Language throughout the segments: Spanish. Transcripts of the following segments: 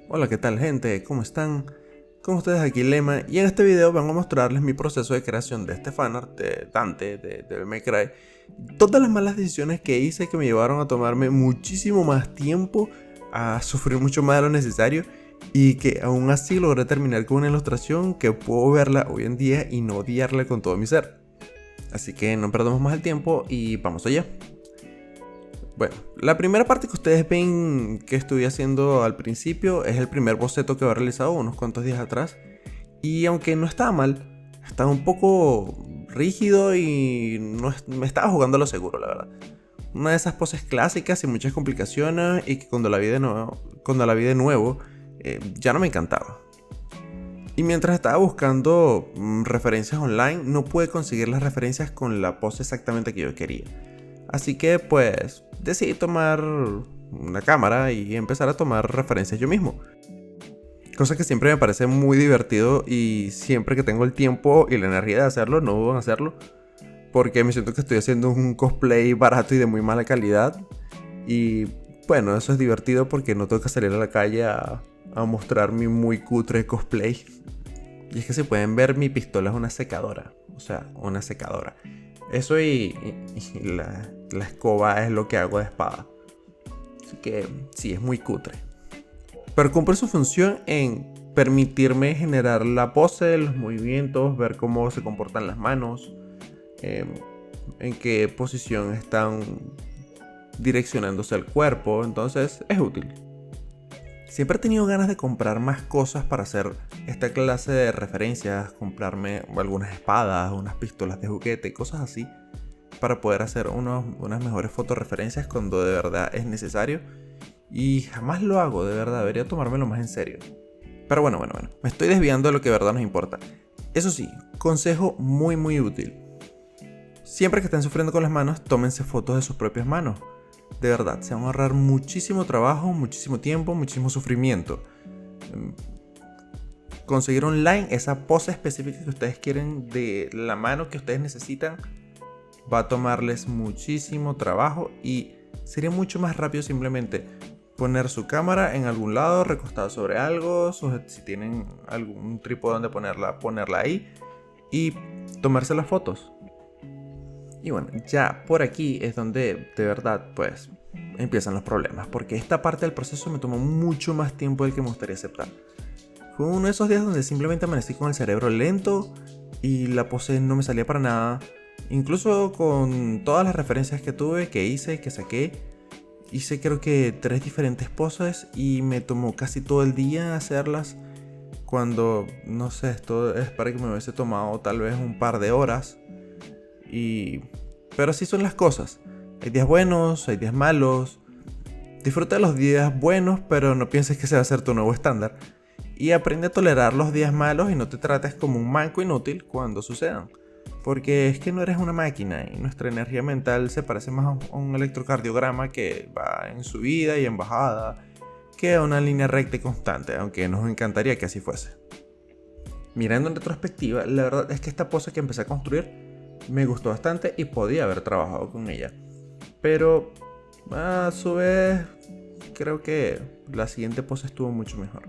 Hola, ¿qué tal, gente? ¿Cómo están? Con ustedes aquí Lema, y en este video vengo a mostrarles mi proceso de creación de este fanart de Dante de Devil May Cry. Todas las malas decisiones que hice que me llevaron a tomarme muchísimo más tiempo, a sufrir mucho más de lo necesario, y que aún así logré terminar con una ilustración que puedo verla hoy en día y no odiarla con todo mi ser. Así que no perdamos más el tiempo y vamos allá. Bueno, la primera parte que ustedes ven que estuve haciendo al principio es el primer boceto que había realizado unos cuantos días atrás. Y aunque no estaba mal, estaba un poco rígido y me estaba jugando a lo seguro, la verdad. Una de esas poses clásicas sin muchas complicaciones y que cuando la vi de nuevo, ya no me encantaba. Y mientras estaba buscando referencias online, no pude conseguir las referencias con la pose exactamente que yo quería. Así que pues decidí tomar una cámara y empezar a tomar referencias yo mismo. Cosa que siempre me parece muy divertido y siempre que tengo el tiempo y la energía de hacerlo, no dudo en hacerlo. Porque me siento que estoy haciendo un cosplay barato y de muy mala calidad. Y bueno, eso es divertido porque no tengo que salir a la calle a mostrar mi muy cutre cosplay. Y es que si pueden ver, mi pistola es una secadora. O sea, una secadora. Eso y la escoba es lo que hago de espada. Así que sí, es muy cutre. Pero cumple su función en permitirme generar la pose, los movimientos, ver cómo se comportan las manos, en qué posición están direccionándose el cuerpo. Entonces es útil. Siempre he tenido ganas de comprar más cosas para hacer esta clase de referencias, comprarme algunas espadas, unas pistolas de juguete, cosas así, para poder hacer unas mejores fotorreferencias cuando de verdad es necesario. Y jamás lo hago, de verdad, debería tomármelo más en serio. Pero bueno, me estoy desviando de lo que de verdad nos importa. Eso sí, consejo muy útil. Siempre que estén sufriendo con las manos, tómense fotos de sus propias manos. De verdad, se van a ahorrar muchísimo trabajo, muchísimo tiempo, muchísimo sufrimiento. Conseguir online esa pose específica que ustedes quieren de la mano que ustedes necesitan va a tomarles muchísimo trabajo y sería mucho más rápido simplemente poner su cámara en algún lado, recostada sobre algo, si tienen algún trípode donde ponerla ahí y tomarse las fotos. Y bueno, ya por aquí es donde de verdad pues empiezan los problemas, porque esta parte del proceso me tomó mucho más tiempo del que me gustaría aceptar. Fue uno de esos días donde simplemente amanecí con el cerebro lento y la pose no me salía para nada. Incluso con todas las referencias que tuve, que hice, que saqué, hice creo que 3 diferentes poses y me tomó casi todo el día hacerlas. Cuando, no sé, esto es para que me hubiese tomado tal vez un par de horas. Pero así son las cosas. Hay días buenos, hay días malos. Disfruta de los días buenos, pero no pienses que ese va a ser tu nuevo estándar. Y aprende a tolerar los días malos y no te trates como un manco inútil cuando sucedan. Porque es que no eres una máquina y nuestra energía mental se parece más a un electrocardiograma que va en subida y en bajada que a una línea recta y constante, aunque nos encantaría que así fuese. Mirando en retrospectiva, la verdad es que esta pose que empecé a construir me gustó bastante y podía haber trabajado con ella. Pero a su vez, creo que la siguiente pose estuvo mucho mejor.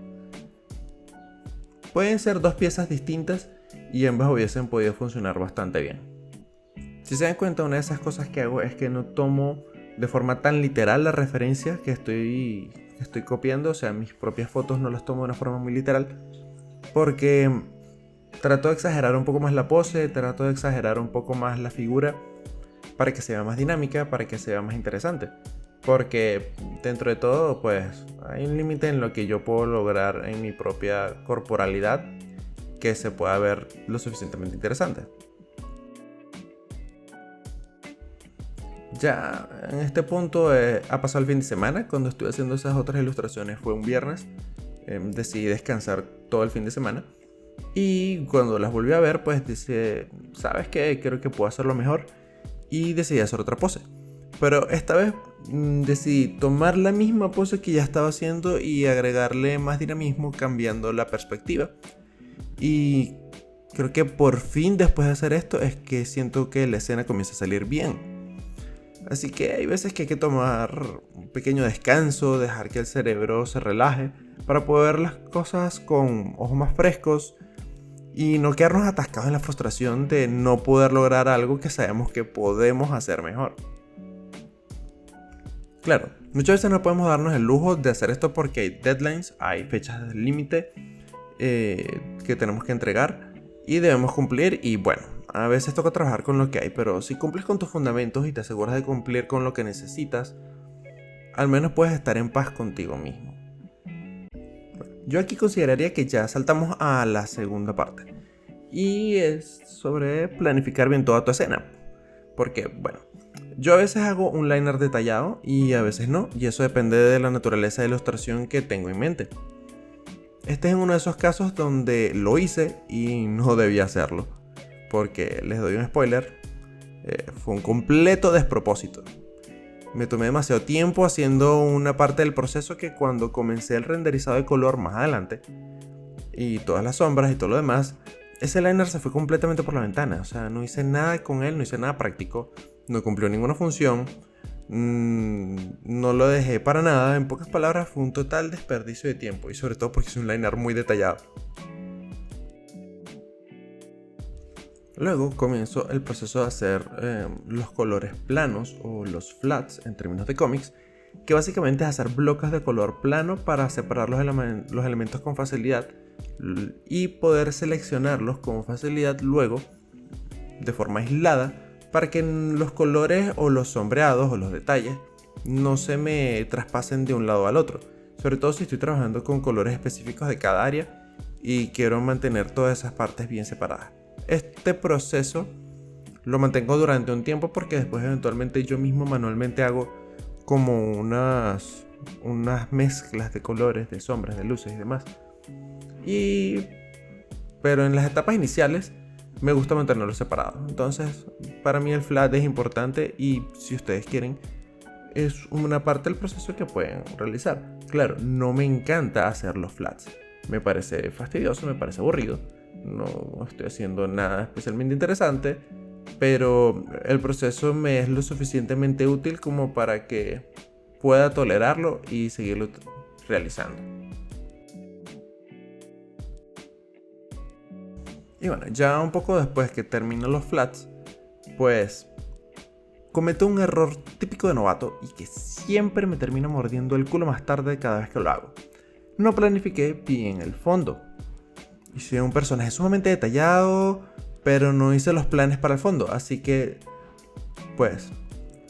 Pueden ser dos piezas distintas y ambas hubiesen podido funcionar bastante bien. Si se dan cuenta, una de esas cosas que hago es que no tomo de forma tan literal la referencia que estoy copiando. O sea, mis propias fotos no las tomo de una forma muy literal, porque trato de exagerar un poco más la pose, trato de exagerar un poco más la figura para que se vea más dinámica, para que se vea más interesante. Porque dentro de todo, pues hay un límite en lo que yo puedo lograr en mi propia corporalidad que se pueda ver lo suficientemente interesante. Ya en este punto ha pasado el fin de semana. Cuando estuve haciendo esas otras ilustraciones fue un viernes. Decidí descansar todo el fin de semana. Y cuando las volví a ver, pues dije, ¿sabes qué? Creo que puedo hacerlo mejor. Y decidí hacer otra pose. Pero esta vez decidí tomar la misma pose que ya estaba haciendo y agregarle más dinamismo cambiando la perspectiva. Y creo que por fin después de hacer esto es que siento que la escena comienza a salir bien. Así que hay veces que hay que tomar un pequeño descanso, dejar que el cerebro se relaje para poder ver las cosas con ojos más frescos y no quedarnos atascados en la frustración de no poder lograr algo que sabemos que podemos hacer mejor. Claro, muchas veces no podemos darnos el lujo de hacer esto porque hay deadlines, hay fechas de límite que tenemos que entregar y debemos cumplir, y bueno, a veces toca trabajar con lo que hay, pero si cumples con tus fundamentos y te aseguras de cumplir con lo que necesitas, al menos puedes estar en paz contigo mismo. Yo aquí consideraría que ya saltamos a la segunda parte, y es sobre planificar bien toda tu escena. Porque, bueno, yo a veces hago un liner detallado y a veces no, y eso depende de la naturaleza de ilustración que tengo en mente. Este es uno de esos casos donde lo hice y no debía hacerlo, porque les doy un spoiler, fue un completo despropósito. Me tomé demasiado tiempo haciendo una parte del proceso que cuando comencé el renderizado de color más adelante, y todas las sombras y todo lo demás, ese liner se fue completamente por la ventana. O sea, no hice nada con él, no hice nada práctico, no cumplió ninguna función, no lo dejé para nada. En pocas palabras, fue un total desperdicio de tiempo, y sobre todo porque es un liner muy detallado. Luego comienzo el proceso de hacer los colores planos o los flats en términos de cómics, que básicamente es hacer bloques de color plano para separar los elementos con facilidad y poder seleccionarlos con facilidad luego de forma aislada para que los colores o los sombreados o los detalles no se me traspasen de un lado al otro, sobre todo si estoy trabajando con colores específicos de cada área y quiero mantener todas esas partes bien separadas. Este proceso lo mantengo durante un tiempo porque después eventualmente yo mismo manualmente hago como unas mezclas de colores, de sombras, de luces y demás. Pero en las etapas iniciales me gusta mantenerlo separado. Entonces, para mí el flat es importante, y si ustedes quieren, es una parte del proceso que pueden realizar. Claro, no me encanta hacer los flats. Me parece fastidioso, me parece aburrido. No estoy haciendo nada especialmente interesante, pero el proceso me es lo suficientemente útil como para que pueda tolerarlo y seguirlo realizando. Y bueno, ya un poco después que termino los flats, pues cometo un error típico de novato y que siempre me termina mordiendo el culo más tarde cada vez que lo hago. No planifiqué bien el fondo. Hice un personaje sumamente detallado, pero no hice los planes para el fondo, así que pues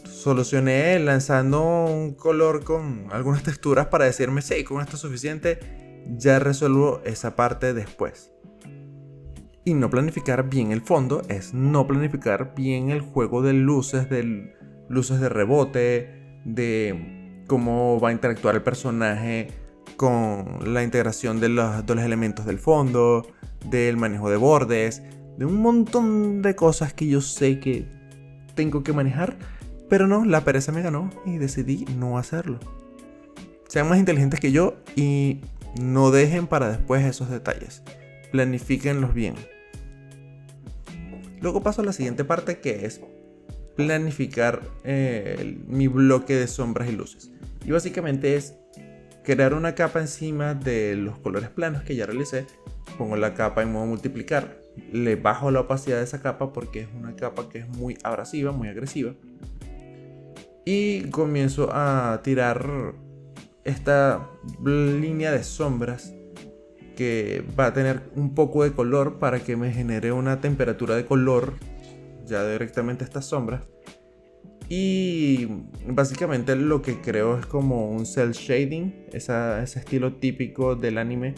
solucioné lanzando un color con algunas texturas para decirme, sí, con esto es suficiente, ya resuelvo esa parte después. Y no planificar bien el fondo es no planificar bien el juego de luces de rebote, de cómo va a interactuar el personaje con la integración de los elementos del fondo, del manejo de bordes, de un montón de cosas que yo sé que tengo que manejar, pero no, la pereza me ganó y decidí no hacerlo. Sean más inteligentes que yo y no dejen para después esos detalles. Planifíquenlos bien. Luego paso a la siguiente parte, que es planificar mi bloque de sombras y luces. Y básicamente es crear una capa encima de los colores planos que ya realicé. Pongo la capa en modo multiplicar, le bajo la opacidad de esa capa porque es una capa que es muy abrasiva, muy agresiva, y comienzo a tirar esta línea de sombras que va a tener un poco de color para que me genere una temperatura de color ya directamente estas sombras. Y básicamente lo que creo es como un cel shading, ese estilo típico del anime,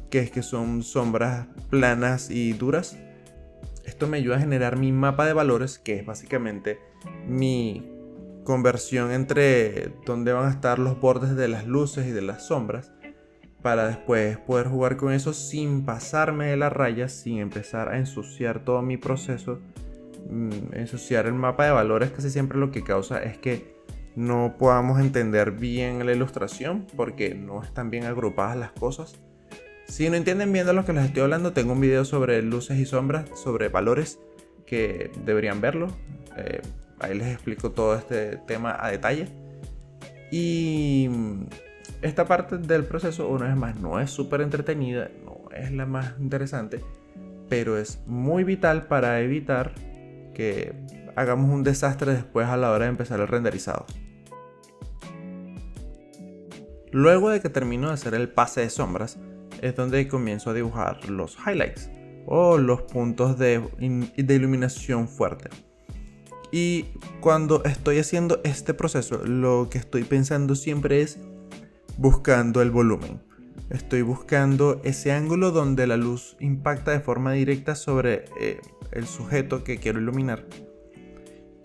que es que son sombras planas y duras. Esto me ayuda a generar mi mapa de valores, que es básicamente mi conversión entre dónde van a estar los bordes de las luces y de las sombras, para después poder jugar con eso sin pasarme de la raya, sin empezar a ensuciar todo mi proceso. Ensuciar el mapa de valores casi siempre lo que causa es que no podamos entender bien la ilustración porque no están bien agrupadas las cosas. Si no entienden bien de lo que les estoy hablando, tengo un video sobre luces y sombras, sobre valores, que deberían verlo. Ahí les explico todo este tema a detalle. Y esta parte del proceso, una vez más, no es súper entretenida, no es la más interesante, pero es muy vital para evitar que hagamos un desastre después a la hora de empezar el renderizado. Luego de que termino de hacer el pase de sombras, es donde comienzo a dibujar los highlights o los puntos de iluminación fuerte. Y cuando estoy haciendo este proceso, lo que estoy pensando siempre es buscando el volumen. Estoy buscando ese ángulo donde la luz impacta de forma directa sobre el sujeto que quiero iluminar.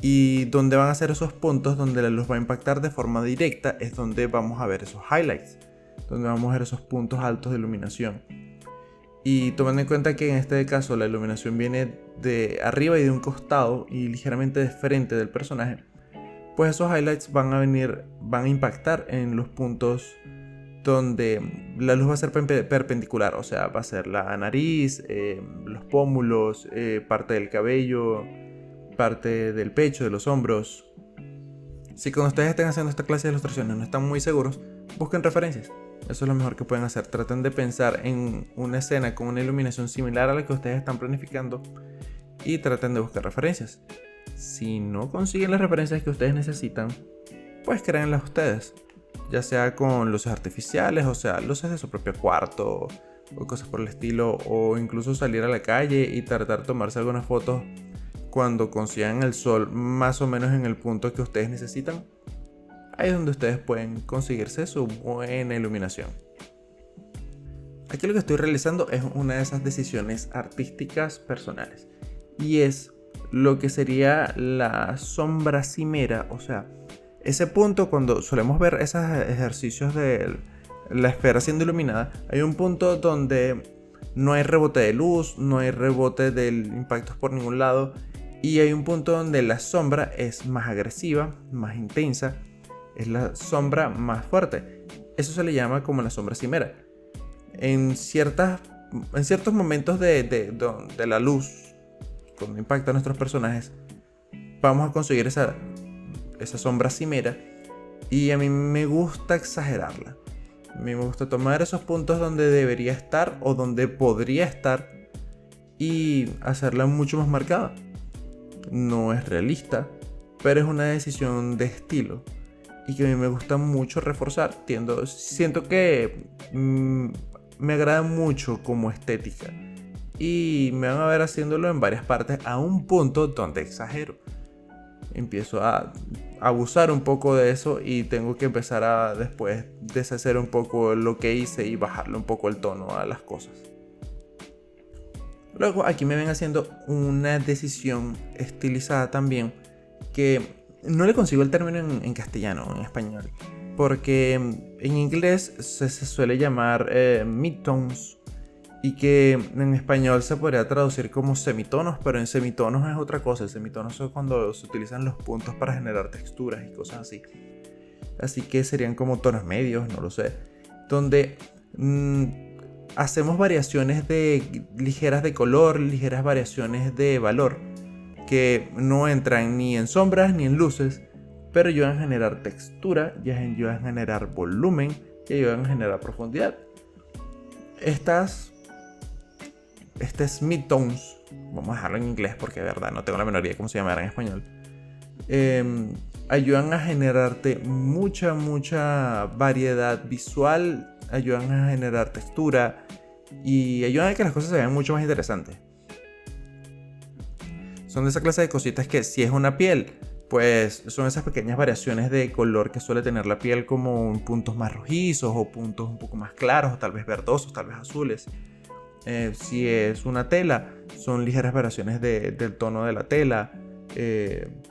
Y donde van a ser esos puntos donde la luz va a impactar de forma directa es donde vamos a ver esos highlights, donde vamos a ver esos puntos altos de iluminación. Y tomando en cuenta que en este caso la iluminación viene de arriba y de un costado y ligeramente de frente del personaje, pues esos highlights van a impactar en los puntos donde la luz va a ser perpendicular, o sea, va a ser la nariz, los pómulos, parte del cabello, parte del pecho, de los hombros. Si cuando ustedes estén haciendo esta clase de ilustraciones no están muy seguros, busquen referencias. Eso es lo mejor que pueden hacer. Traten de pensar en una escena con una iluminación similar a la que ustedes están planificando y traten de buscar referencias. Si no consiguen las referencias que ustedes necesitan, pues créanlas ustedes, ya sea con luces artificiales, o sea, luces de su propio cuarto o cosas por el estilo, o incluso salir a la calle y tratar de tomarse algunas fotos cuando consigan el sol más o menos en el punto que ustedes necesitan. Ahí es donde ustedes pueden conseguirse su buena iluminación. Aquí lo que estoy realizando es una de esas decisiones artísticas personales, y es lo que sería la sombra cimera, o sea, ese punto cuando solemos ver esos ejercicios de la esfera siendo iluminada, hay un punto donde no hay rebote de luz, no hay rebote del impacto por ningún lado, y hay un punto donde la sombra es más agresiva, más intensa, es la sombra más fuerte. Eso se le llama como la sombra cimera. En ciertos momentos de la luz, cuando impacta a nuestros personajes, vamos a conseguir esa sombra cimera, y a mí me gusta exagerarla. A mí me gusta tomar esos puntos donde debería estar o donde podría estar y hacerla mucho más marcada. No es realista, pero es una decisión de estilo y que a mí me gusta mucho reforzar. Siento que me agrada mucho como estética y me van a ver haciéndolo en varias partes a un punto donde exagero. Empiezo a abusar un poco de eso y tengo que empezar a después deshacer un poco lo que hice y bajarle un poco el tono a las cosas. Luego aquí me ven haciendo una decisión estilizada también, que no le consigo el término en castellano, en español, porque en inglés se suele llamar midtones, y que en español se podría traducir como semitonos, pero en semitonos es otra cosa. Semitonos es cuando se utilizan los puntos para generar texturas y cosas así. Así que serían como tonos medios, no lo sé, donde hacemos variaciones ligeras de color, ligeras variaciones de valor, que no entran ni en sombras ni en luces, pero ayudan a generar textura, y ayudan a generar volumen, y ayudan a generar profundidad. Este midtones, vamos a dejarlo en inglés porque de verdad no tengo la menor idea de cómo se llamará en español, ayudan a generarte mucha variedad visual, ayudan a generar textura y ayudan a que las cosas se vean mucho más interesantes. Son de esa clase de cositas que, si es una piel, pues son esas pequeñas variaciones de color que suele tener la piel, como puntos más rojizos o puntos un poco más claros, o tal vez verdosos, tal vez azules. Si es una tela, son ligeras variaciones del tono de la tela.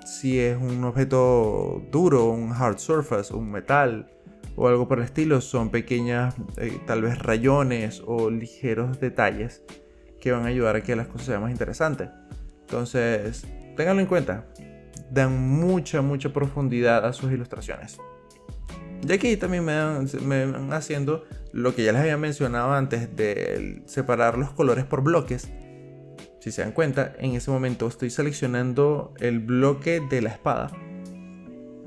Si es un objeto duro, un hard surface, un metal o algo por el estilo, son pequeñas tal vez rayones o ligeros detalles que van a ayudar a que las cosas sean más interesantes. Entonces, ténganlo en cuenta, dan mucha profundidad a sus ilustraciones. Y aquí también me van haciendo lo que ya les había mencionado antes, de separar los colores por bloques. Si se dan cuenta, en ese momento estoy seleccionando el bloque de la espada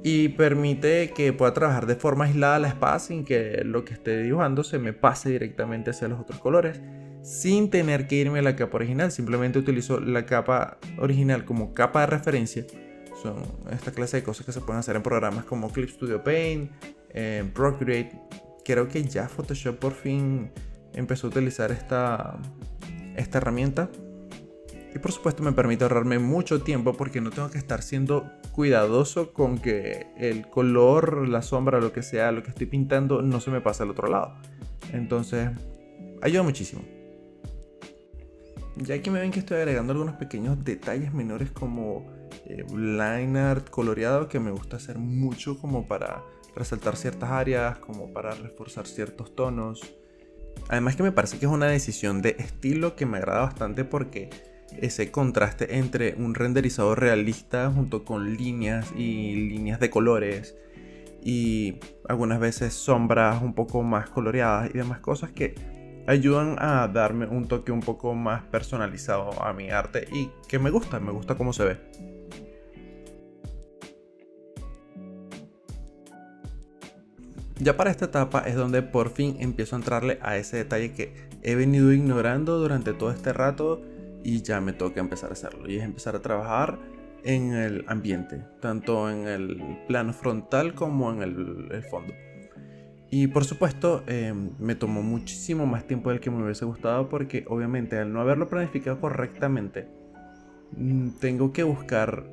y permite que pueda trabajar de forma aislada la espada sin que lo que esté dibujando se me pase directamente hacia los otros colores, sin tener que irme a la capa original. Simplemente utilizo la capa original como capa de referencia. Son esta clase de cosas que se pueden hacer en programas como Clip Studio Paint, Procreate. Creo que ya Photoshop por fin empezó a utilizar esta herramienta. Y por supuesto me permite ahorrarme mucho tiempo porque no tengo que estar siendo cuidadoso con que el color, la sombra, lo que sea, lo que estoy pintando no se me pase al otro lado. Entonces, ayuda muchísimo. Ya aquí me ven que estoy agregando algunos pequeños detalles menores como line art coloreado, que me gusta hacer mucho como para resaltar ciertas áreas, como para reforzar ciertos tonos. Además que me parece que es una decisión de estilo que me agrada bastante porque ese contraste entre un renderizado realista junto con líneas y líneas de colores y algunas veces sombras un poco más coloreadas y demás cosas que ayudan a darme un toque un poco más personalizado a mi arte y que me gusta cómo se ve. Ya para esta etapa es donde por fin empiezo a entrarle a ese detalle que he venido ignorando durante todo este rato y ya me toca empezar a hacerlo, y es empezar a trabajar en el ambiente, tanto en el plano frontal como en el fondo. Y por supuesto me tomó muchísimo más tiempo del que me hubiese gustado porque obviamente al no haberlo planificado correctamente tengo que buscar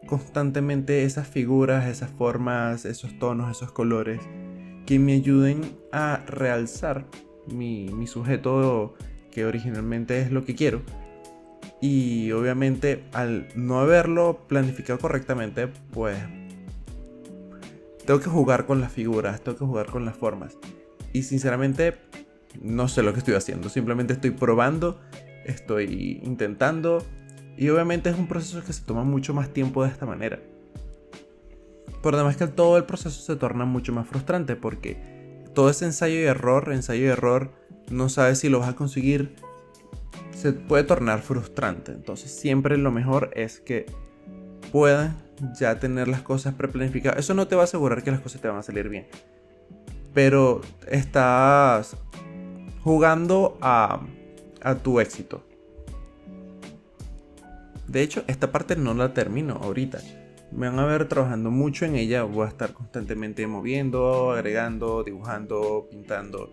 constantemente esas figuras, esas formas, esos tonos, esos colores que me ayuden a realzar mi sujeto, que originalmente es lo que quiero. Y obviamente al no haberlo planificado correctamente, pues tengo que jugar con las figuras, tengo que jugar con las formas. Y sinceramente no sé lo que estoy haciendo, simplemente estoy probando, estoy intentando. Y obviamente es un proceso que se toma mucho más tiempo de esta manera. Por demás que todo el proceso se torna mucho más frustrante porque todo ese ensayo y error, no sabes si lo vas a conseguir, se puede tornar frustrante. Entonces siempre lo mejor es que puedas ya tener las cosas preplanificadas. Eso no te va a asegurar que las cosas te van a salir bien, pero estás jugando a tu éxito. De hecho, esta parte no la termino ahorita. Me van a ver trabajando mucho en ella. Voy a estar constantemente moviendo, agregando, dibujando, pintando,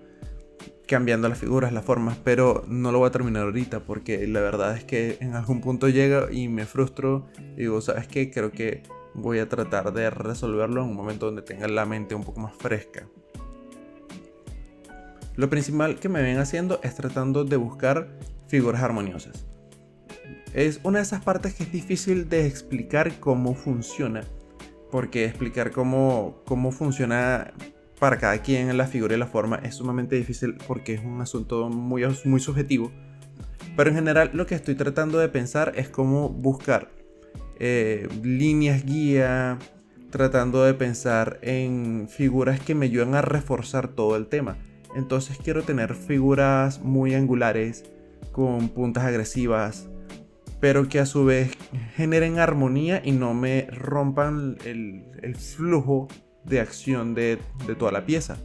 cambiando las figuras, las formas, pero no lo voy a terminar ahorita porque la verdad es que en algún punto llega y me frustro y digo, ¿sabes qué? Creo que voy a tratar de resolverlo en un momento donde tenga la mente un poco más fresca. Lo principal que me ven haciendo es tratando de buscar figuras armoniosas. Es una de esas partes que es difícil de explicar cómo funciona, porque explicar cómo funciona para cada quien la figura y la forma es sumamente difícil porque es un asunto muy subjetivo. Pero en general lo que estoy tratando de pensar es cómo buscar líneas guía, tratando de pensar en figuras que me ayuden a reforzar todo el tema. Entonces quiero tener figuras muy angulares, con puntas agresivas, pero que a su vez generen armonía y no me rompan el flujo de acción de toda la pieza.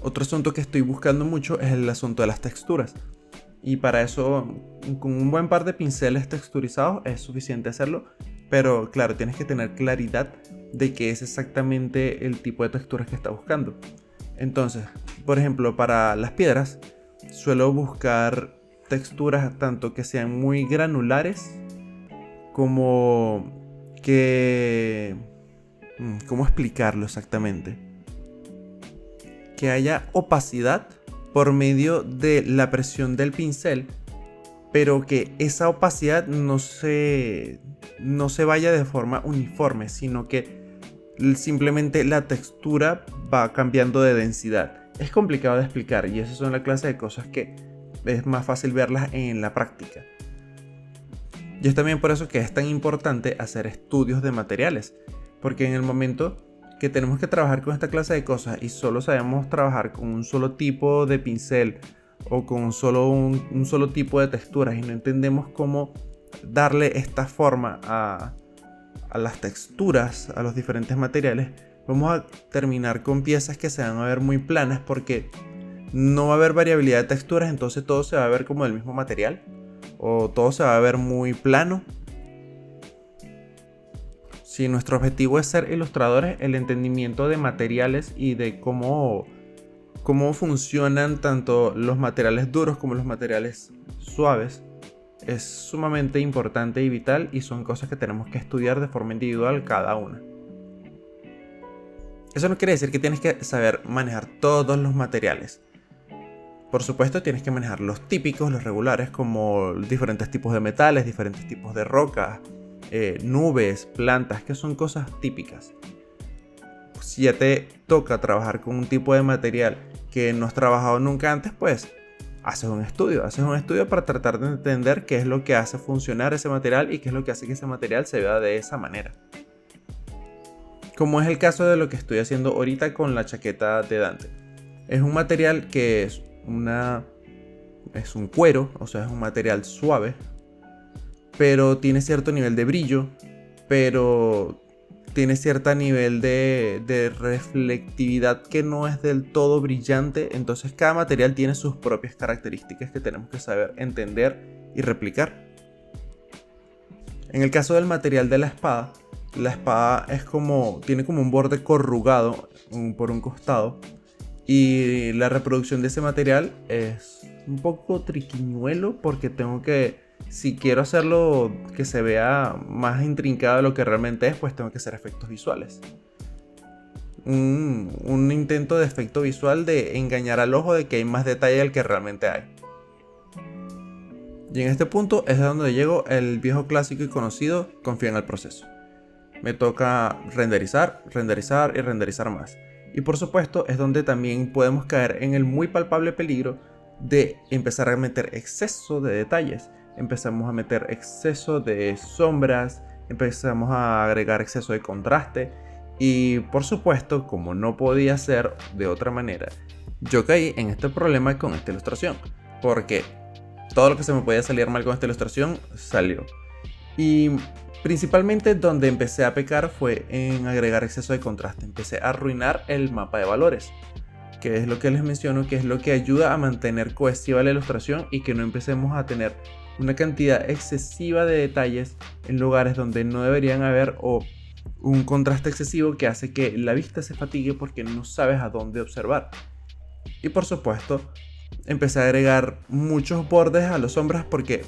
Otro asunto que estoy buscando mucho es el asunto de las texturas. Y para eso, con un buen par de pinceles texturizados es suficiente hacerlo. Pero claro, tienes que tener claridad de qué es exactamente el tipo de texturas que estás buscando. Entonces, por ejemplo, para las piedras, suelo buscar texturas tanto que sean muy granulares como que... ¿Cómo explicarlo exactamente? Que haya opacidad por medio de la presión del pincel, pero que esa opacidad no se vaya de forma uniforme, sino que simplemente la textura va cambiando de densidad. Es complicado de explicar y esas son la clase de cosas que es más fácil verlas en la práctica. Y es también por eso que es tan importante hacer estudios de materiales, porque en el momento que tenemos que trabajar con esta clase de cosas y solo sabemos trabajar con un solo tipo de pincel o con un solo tipo de texturas y no entendemos cómo darle esta forma a a las texturas, a los diferentes materiales, vamos a terminar con piezas que se van a ver muy planas porque no va a haber variabilidad de texturas, entonces todo se va a ver como del mismo material o todo se va a ver muy plano. Si nuestro objetivo es ser ilustradores, el entendimiento de materiales y de cómo funcionan tanto los materiales duros como los materiales suaves es sumamente importante y vital, y son cosas que tenemos que estudiar de forma individual cada una. Eso no quiere decir que tienes que saber manejar todos los materiales. Por supuesto tienes que manejar los típicos, los regulares, como diferentes tipos de metales, diferentes tipos de rocas, nubes, plantas, que son cosas típicas. Si ya te toca trabajar con un tipo de material que no has trabajado nunca antes, pues haces un estudio para tratar de entender qué es lo que hace funcionar ese material y qué es lo que hace que ese material se vea de esa manera. Como es el caso de lo que estoy haciendo ahorita con la chaqueta de Dante. Es un material que es un cuero, o sea, es un material suave, pero tiene cierto nivel de brillo, pero tiene cierto nivel de reflectividad que no es del todo brillante. Entonces cada material tiene sus propias características que tenemos que saber entender y replicar. En el caso del material de la espada tiene como un borde corrugado por un costado, y la reproducción de ese material es un poco triquiñuelo porque si quiero hacerlo que se vea más intrincado de lo que realmente es, pues tengo que hacer efectos visuales. Un intento de efecto visual de engañar al ojo de que hay más detalle del que realmente hay. Y en este punto es de donde llego el viejo clásico y conocido: confía en el proceso. Me toca renderizar y renderizar más. Y por supuesto es donde también podemos caer en el muy palpable peligro de empezar a meter exceso de detalles. Empezamos a meter exceso de sombras, empezamos a agregar exceso de contraste, y por supuesto, como no podía ser de otra manera, yo caí en este problema con esta ilustración, porque todo lo que se me podía salir mal con esta ilustración salió. Y principalmente donde empecé a pecar fue en agregar exceso de contraste. Empecé a arruinar el mapa de valores, que es lo que les menciono, que es lo que ayuda a mantener cohesiva la ilustración y que no empecemos a tener una cantidad excesiva de detalles en lugares donde no deberían haber, o un contraste excesivo que hace que la vista se fatigue porque no sabes a dónde observar. Y por supuesto empecé a agregar muchos bordes a las sombras porque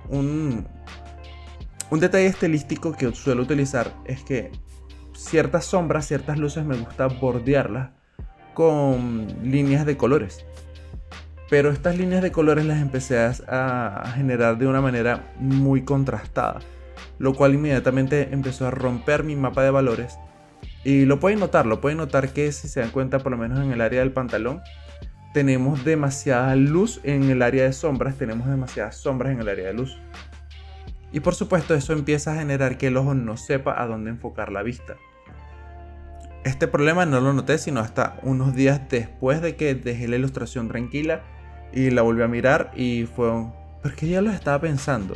un detalle estilístico que suelo utilizar es que ciertas sombras, ciertas luces me gusta bordearlas con líneas de colores. Pero estas líneas de colores las empecé a generar de una manera muy contrastada, lo cual inmediatamente empezó a romper mi mapa de valores. Y lo pueden notar que, si se dan cuenta, por lo menos en el área del pantalón, tenemos demasiada luz en el área de sombras, tenemos demasiadas sombras en el área de luz. Y por supuesto eso empieza a generar que el ojo no sepa a dónde enfocar la vista. Este problema no lo noté sino hasta unos días después de que dejé la ilustración tranquila y la volví a mirar y porque ya lo estaba pensando.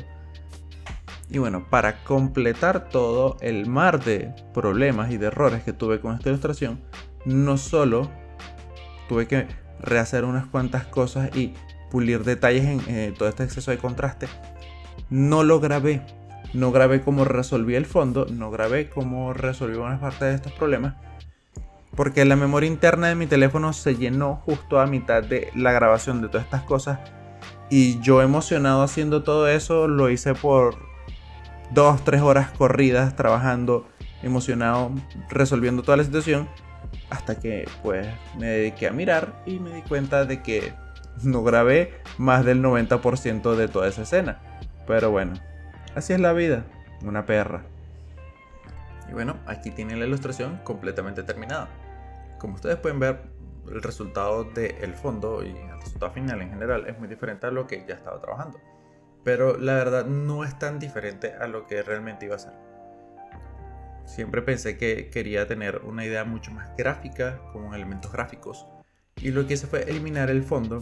Y bueno, para completar todo el mar de problemas y de errores que tuve con esta ilustración, no solo tuve que rehacer unas cuantas cosas y pulir detalles en todo este exceso de contraste, no grabé cómo resolví el fondo, no grabé cómo resolví una parte de estos problemas, porque la memoria interna de mi teléfono se llenó justo a mitad de la grabación de todas estas cosas, y yo, emocionado haciendo todo eso, lo hice por 2-3 horas corridas, trabajando, emocionado, resolviendo toda la situación, hasta que pues me dediqué a mirar y me di cuenta de que no grabé más del 90% de toda esa escena. Pero bueno, así es la vida, una perra. Y bueno, aquí tienen la ilustración completamente terminada. Como ustedes pueden ver, el resultado del fondo y el resultado final en general es muy diferente a lo que ya estaba trabajando. Pero la verdad no es tan diferente a lo que realmente iba a ser. Siempre pensé que quería tener una idea mucho más gráfica, con elementos gráficos. Y lo que hice fue eliminar el fondo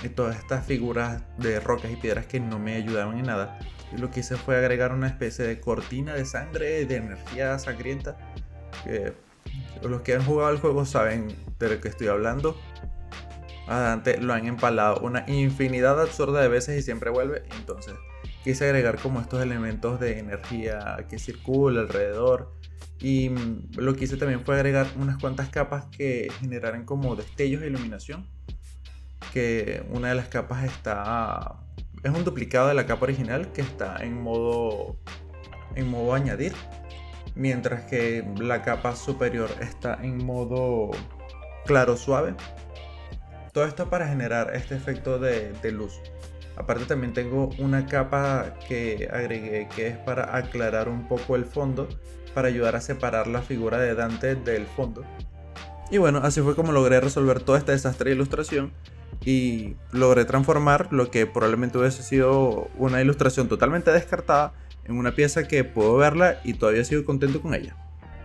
y todas estas figuras de rocas y piedras que no me ayudaban en nada. Y lo que hice fue agregar una especie de cortina de sangre, de energía sangrienta, que los que han jugado el juego saben de lo que estoy hablando. A Dante lo han empalado una infinidad absurda de veces y siempre vuelve. Entonces quise agregar como estos elementos de energía que circula alrededor. Y lo que hice también fue agregar unas cuantas capas que generaran como destellos de iluminación. Que una de las capas es un duplicado de la capa original que está en modo añadir, mientras que la capa superior está en modo claro suave. Todo esto para generar este efecto de luz. Aparte también tengo una capa que agregué que es para aclarar un poco el fondo, para ayudar a separar la figura de Dante del fondo. Y bueno, así fue como logré resolver toda esta desastre de ilustración y logré transformar lo que probablemente hubiese sido una ilustración totalmente descartada en una pieza que puedo verla y todavía sigo contento con ella.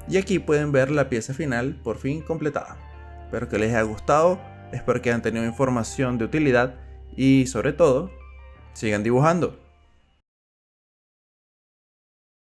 Y aquí pueden ver la pieza final por fin completada. Espero que les haya gustado, espero que hayan tenido información de utilidad y sobre todo, sigan dibujando.